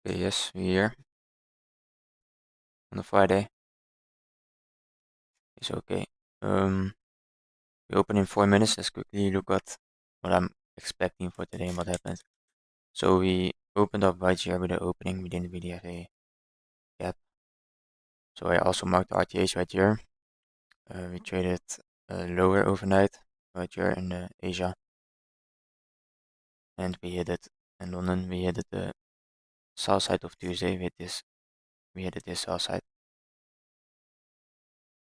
Okay, yes, we're here on a Friday. It's okay. We open in 4 minutes. Let's quickly look at what I'm expecting for today and what happened. So we opened up right here with the opening. We didn't really have a gap. So I also marked the RTH right here. We traded lower overnight right here in Asia, and we hit it in London. We hit it the south side of Tuesday with this. We hit it this south side.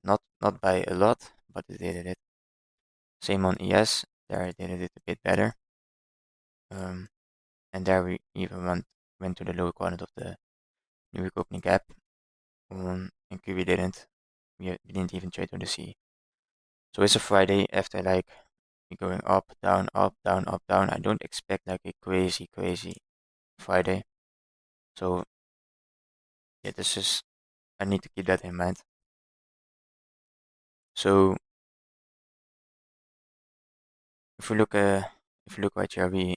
Not by a lot, but it did it. Same on ES. There I did it a bit better. And there we even went to the lower quadrant of the New Week opening gap. In Q we didn't. We didn't even trade on the C. So it's a Friday after like we going up, down, up, down, up, down. I don't expect like a crazy Friday. So yeah, this is I need to keep that in mind. So if you look right here, we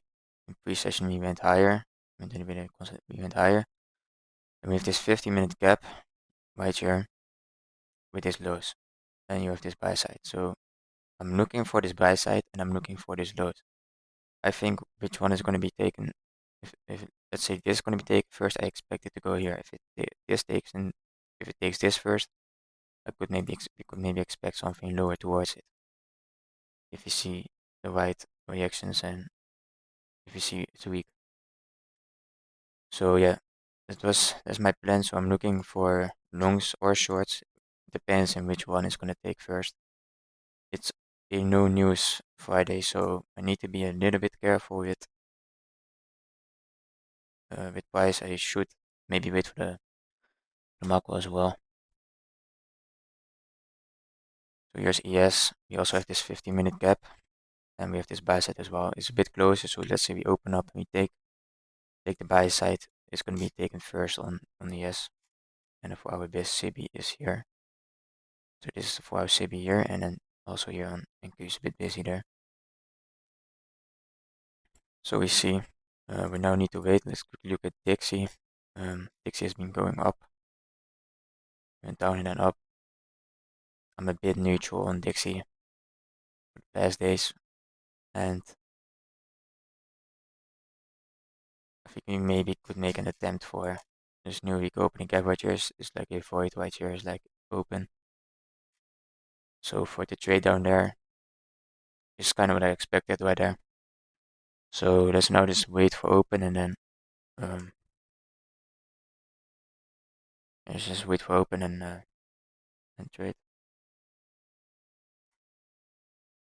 in pre-session we went higher, we went higher, and we have this 50-minute gap right here with these lows, and you have this buy side. So I'm looking for this buy side and I'm looking for this lows. I think which one is going to be taken. If let's say this is going to be taken first, I expect it to go here. If it takes this first, we could maybe expect something lower towards it. If you see the right reactions and if you see it's weak. So yeah, that's my plan. So I'm looking for longs or shorts. Depends on which one is going to take first. It's a no news Friday, so I need to be a little bit careful with price. I should maybe wait for the macro as well. So here's ES. We also have this 15-minute gap, and we have this buy side as well. It's a bit closer, so let's say we open up and we take the buy side. It's going to be taken first on ES, and the 4-hour base CB is here. So this is the 4-hour CB here, and then also here on NQ is a bit busy there. So we see we now need to wait. Let's quickly look at Dixie. Dixie has been going up, went down and then up. I'm a bit neutral on Dixie for the past days, and I think we maybe could make an attempt for this new week opening gap right here is like a void right here is like open. So for the trade down there is kind of what I expected right there. So let's now just wait for open and then let's just wait for open and trade.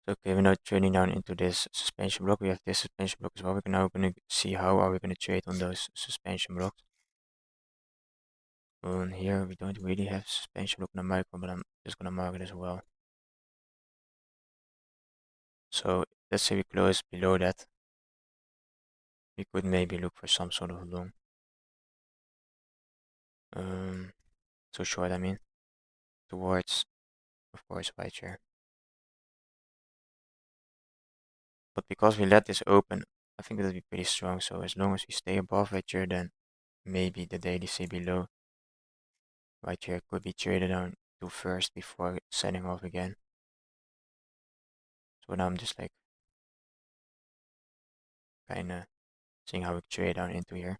So okay, we're now trading down into this suspension block. We have this suspension block as well. We're now going to see how are we going to trade on those suspension blocks. On here we don't really have suspension block on the micro, but I'm just going to mark it as well. So let's say we close below that. We could maybe look for some sort of long. So short, I mean, towards, of course, white share. But because we let this open, I think it'll be pretty strong. So as long as we stay above right here, then maybe the daily CB low right here could be traded down to first before setting off again. So now I'm just like kind of seeing how we trade down into here.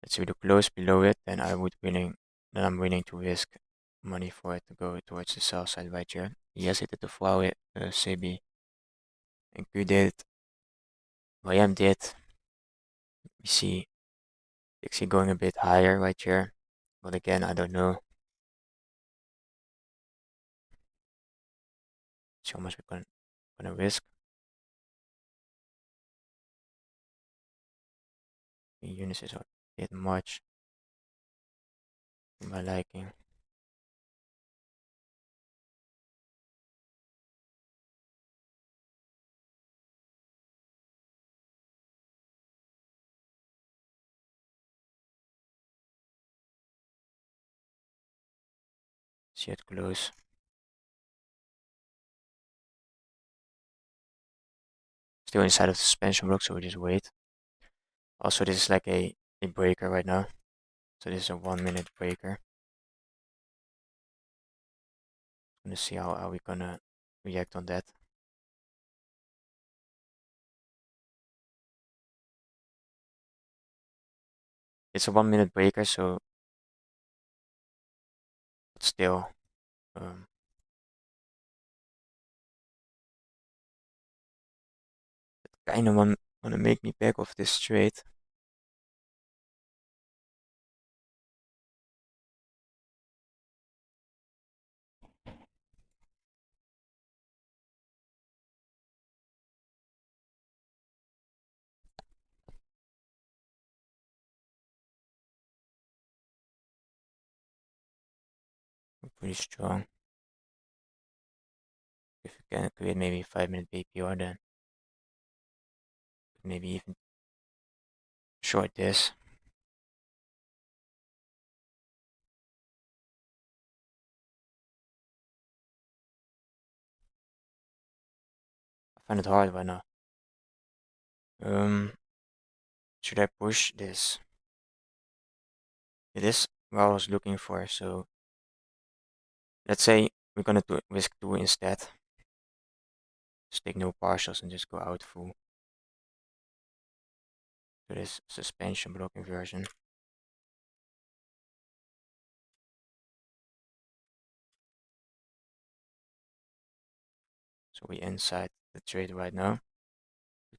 Let's say we do close below it, then I'm willing to risk money for it to go towards the sell side right here. Yes, it did the flow CB. And Q did. YM did. We see Dixie going a bit higher right here. But again, I don't know. See how much we're gonna risk. The units is a bit much for my liking. See it close. Still inside of the suspension block, so we just wait. Also, this is like a a breaker right now. So this is a 1 minute breaker. I'm gonna see how we're gonna react on that. It's a 1 minute breaker, so still kind of wanna make me back off this trade. Pretty strong. If you can create maybe 5 minute BPR, then maybe even short this. I find it hard right now. Should I push this? It is what I was looking for. So let's say we're gonna do risk 2 instead. Just take no partials and just go out full. So this suspension blocking version. So we inside the trade right now.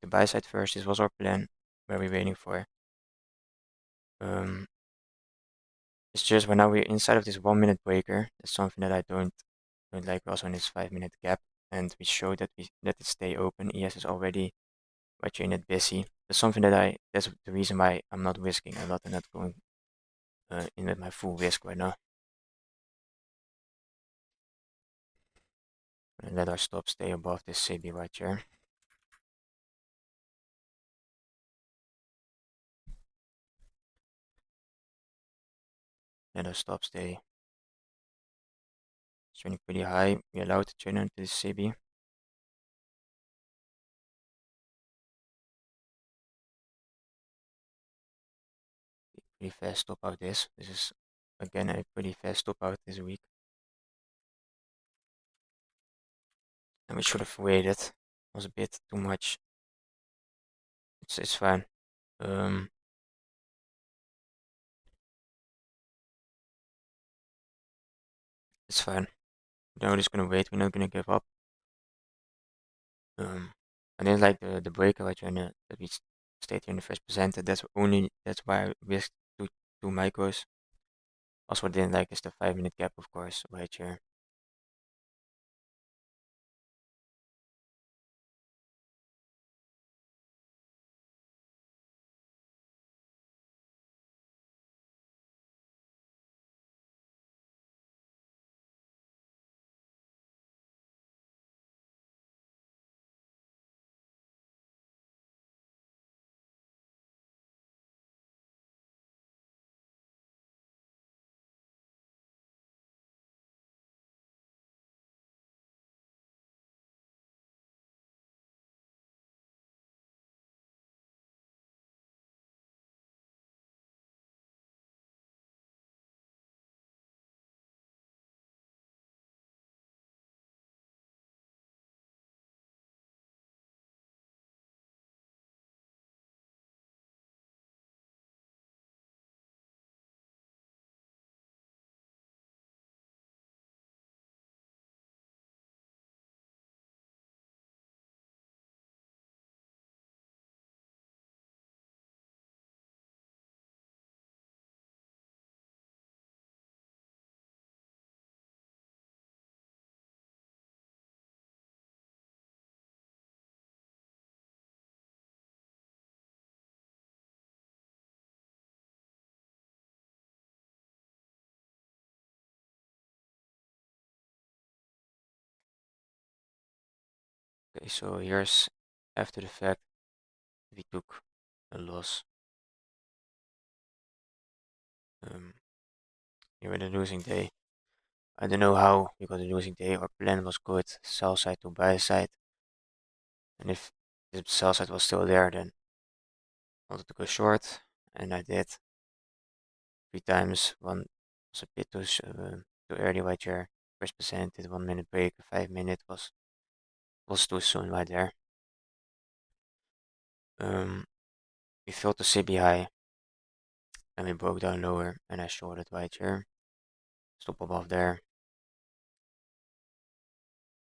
The buy side first. This was our plan. Where we're waiting for. It's just when now we're inside of this 1 minute breaker. That's something that I don't like also in this 5 minute gap. And we show that we let it stay open. ES is already by chain it busy. That's something that that's the reason why I'm not risking a lot and not going in with my full risk right now. And let our stop stay above this CB right here. Let our stop stay. It's training pretty high. We're allowed to train into this CB. Pretty fast stop out this. This is again a pretty fast stop out this week. And we should have waited. It was a bit too much. It's fine. It's fine. We're just gonna wait. We're not gonna give up. I didn't like the breaker right here that we stayed here in the first presented. That's why I risked two micros. Also, what I didn't like is the 5 minute gap, of course, right here. Okay, so here's after the fact we took a loss. Here with a losing day. I don't know how we got a losing day. Our plan was good, sell side to buy side. And if the sell side was still there, then I wanted to go short. and I did 3 times. One was a bit too early right there. First percent did 1 minute break. 5 minute was too soon right there. We filled the CB high and we broke down lower, and I shorted right here. Stop above there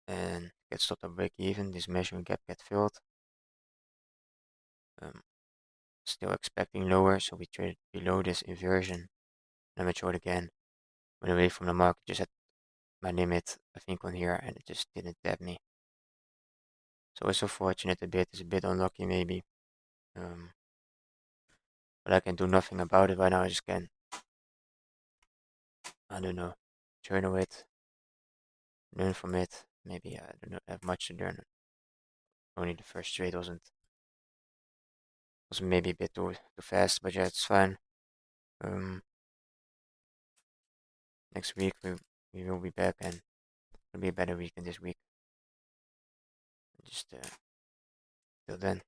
and get stopped at break even. This measuring gap get filled. Still expecting lower, so we traded below this inversion. And I matured again. Went away from the market, just at my limit, I think, on here, and it just didn't tap me. So it's so fortunate a bit. It's a bit unlucky maybe. But I can do nothing about it right now. I just can, I don't know, journal it, learn from it. Maybe I don't have much to learn. Only the first trade was maybe a bit too fast, but yeah, it's fine. Next week we will be back, and it'll be a better week than this week. Just till then.